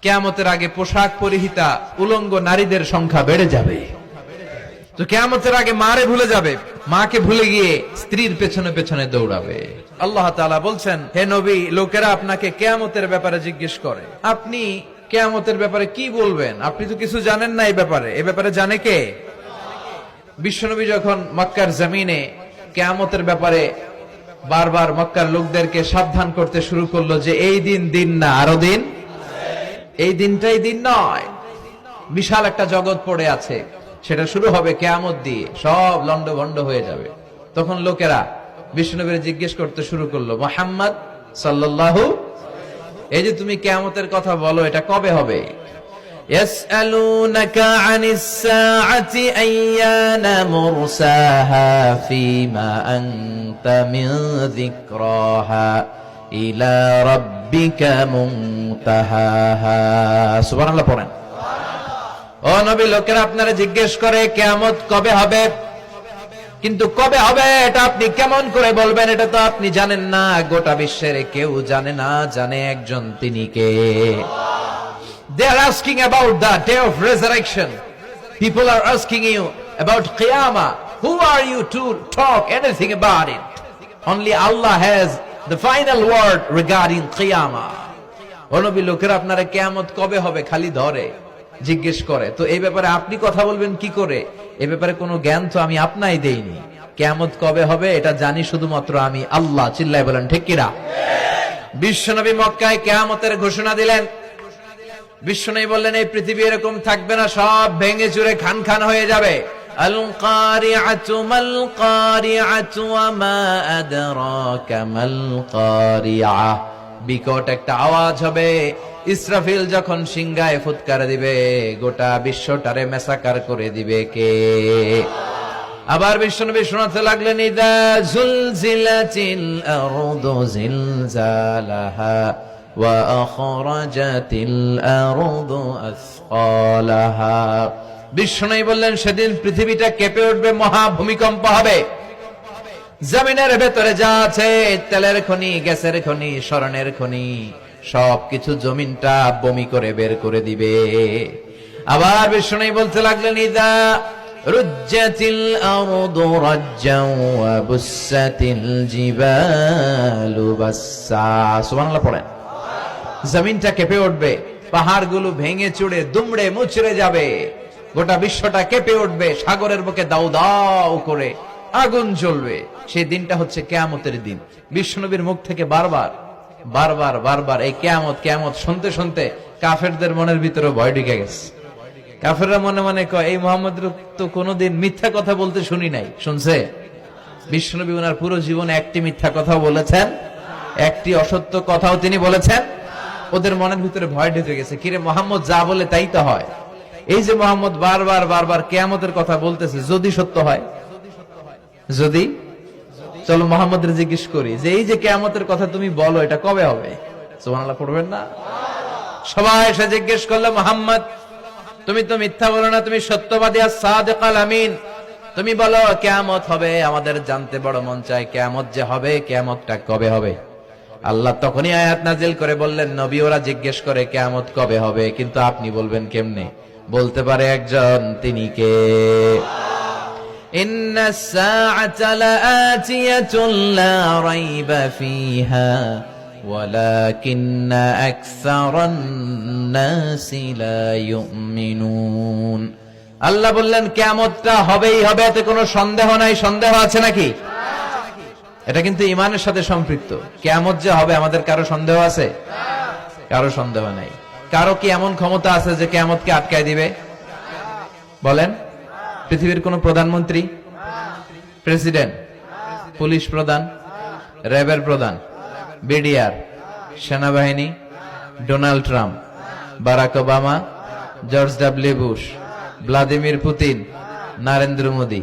কিয়ামতের আগে পোশাক পরিহিতা উলঙ্গ নারীদের সংখ্যা বেড়ে যাবে। তো কিয়ামতের আগে মারে ভুলে যাবে, মাকে ভুলে গিয়ে স্ত্রীর পেছনে পেছনে দৌড়াবে। আল্লাহ তাআলা বলছেন, হে নবী, লোকেরা আপনাকে কিয়ামতের ব্যাপারে জিজ্ঞেস করে, আপনি কিয়ামতের ব্যাপারে কি বলবেন? আপনি তো কিছু জানেন না এই ব্যাপারে। এই ব্যাপারে জানে কে? বিশ্বনবী যখন মক্কার জমিনে কিয়ামতের ব্যাপারে বারবার মক্কার লোকদেরকে সাবধান করতে শুরু করলো যে এই দিন দিন না, আরো দিন, এই দিনটাই দিন নয়, বিশাল একটা জগৎ পড়ে আছে, সেটা শুরু হবে কিয়ামত দিয়ে, সব লন্ডভন্ড হয়ে যাবে। তখন লোকেরা বিশ্বনবীর জিজ্ঞেস করতে শুরু করলো, মুহাম্মদ সাল্লাল্লাহু, এই যে তুমি কিয়ামতের কথা বলো, এটা কবে হবে? ইয়াসআলুনাকা আনিস সাআতি আইয়ানা মুরসাহা ফীমা আনতা মিন যিকরাহা ইলা রাব্বিকা মুনতাহাহা। সুবহানাল্লাহ পড়েন। ও নবী, লোকেরা আপনারা জিজ্ঞেস করে কিয়ামত কবে হবে, কিন্তু কবে হবে এটা আপনি কেমন করে বলবেন? এটা তো আপনি জানেন না, গোটা বিশ্বের কেউ জানে না, জানে একজন, তিনি কে? They are asking about the day of resurrection. People are asking you about Qiyamah. Who are you to talk anything about it? Only Allah has the final word regarding Qiyamah. ও নবী, লোকেরা আপনারা কিয়ামত কবে হবে খালি ধরে জিজ্ঞেস করে, তো এই ব্যাপারে আপনি কথা বলবেন কি করে? এই ব্যাপারে কোনো জ্ঞান তো আমি আপনাই দেইনি। কিয়ামত কবে হবে এটা জানি শুধুমাত্র আমি আল্লাহ। চিল্লায় বলেন ঠিক কিনা? বিশ্বনবী মক্কায় কিয়ামতের ঘোষণা দিলেন। বিশ্বনবী বললেন, এই পৃথিবী এরকম থাকবে না, সব ভেঙে চুরে খান খান হয়ে যাবে। আল কারিআতু মাল কারিআতু ওয়া মা আদরাকা মাল কারিআহ। বিকট একটা আওয়াজ হবে, ইসরাফিল যখন সিংহায় ফুৎকার দিবে, গোটা বিশ্বটারে মেসাকার করে দিবে কে? আবার বিশ্বনবী শোনাতে লাগলেন, ইদা জুলজিলাতিল আরদু জিলজালাহা ওয়া আখরাজাতিল আরদু আসকালাহা। বিশ্বনবী বললেন, সেদিন পৃথিবীটা কেঁপে উঠবে, মহা ভূমিকম্প হবে। জমিনের ভেতরে যা আছে, তেলের খনি, গ্যাসের খনি, স্বর্ণের খনি, সবকিছু জমিনটা বমি করে বের করে দিবে। আবার বিষ্ণু বলতে লাগলেন, ইদা রুজ্জাতিল আরদু রাজ্জাও ওয়া বুসাতিল জিবালু বাসসা। সুবহানাল্লাহ পড়েন। জমিনটা কেঁপে উঠবে, পাহাড়গুলো ভেঙে চুরে দুমড়ে মুচড়ে যাবে, গোটা বিশ্বটা কেঁপে উঠবে, সাগরের বুকে দাউ দাউ করে আগুন জ্বলবে। সেই দিনটা হচ্ছে কিয়ামতের দিন। বিশ্বনবীর মুখ থেকে বারবার বারবার বারবার এই কিয়ামত কিয়ামত শুনতে শুনতে কাফেরদের মনের ভিতরে ভয় ঢুকে গেছে। কাফেররা মনে মনে কয়, এই মুহাম্মদের তো কোনোদিন মিথ্যা কথা বলতে শুনি নাই। শুনছে? বিশ্বনবী ওনার পুরো জীবনে একটি মিথ্যা কথা বলেছেন, একটি অসত্য কথাও তিনি বলেছেন। ওদের মনের ভিতরে ভয় ঢুকে গেছে, কিরে মুহাম্মদ যা বলে তাই তো হয়। এই যে মুহাম্মদ বারবার বারবার কিয়ামতের কথা বলতেছে, যদি সত্য হয়, যদি, চলো মুহাম্মদের জিজ্ঞেস করি যে এই যে কিয়ামতের কথা তুমি বলো, এটা কবে হবে? সুবহানাল্লাহ পড়বেন না? সবাই এসে জিজ্ঞেস করলো, মুহাম্মদ তুমি তো মিথ্যা বলো না, তুমি সত্যবাদী, as-সাদিক আল-আমিন, তুমি বলো কিয়ামত হবে, আমাদের জানতে বড় মন চায় কিয়ামত যে হবে, কিয়ামতটা কবে হবে? আল্লাহ তখনই আয়াত নাজিল করে বললেন, নবী ওরা জিজ্ঞেস করে কিয়ামত কবে হবে, কিন্তু আপনি বলবেন কেমনে? বলতে পারে একজন, তিনি কে? ইন্নাস সাআতা লাআতিয়াতুন লা রাইবা ফিহা ওয়ালাকিন্না আকসারান নাসি লা ইউমিনুন। আল্লাহ বললেন কিয়ামতটা হবেই হবে, এতে কোনো সন্দেহ নাই। সন্দেহ আছে নাকি? এটা কিন্তু ঈমানের সাথে সম্পৃক্ত। কিয়ামত যে হবে, আমাদের কারো সন্দেহ আছে? কারো সন্দেহ নাই। কারো কি এমন ক্ষমতা আছে যে কিয়ামতকে আটকায় দিবে? বলেন। পৃথিবীর কোন প্রধানমন্ত্রী, প্রেসিডেন্ট, পুলিশ প্রধান, র্যাবের প্রধান, বিডিআর, সেনাবাহিনী, Donald Trump, Barack Obama, George W Bush, Vladimir Putin, Narendra Modi,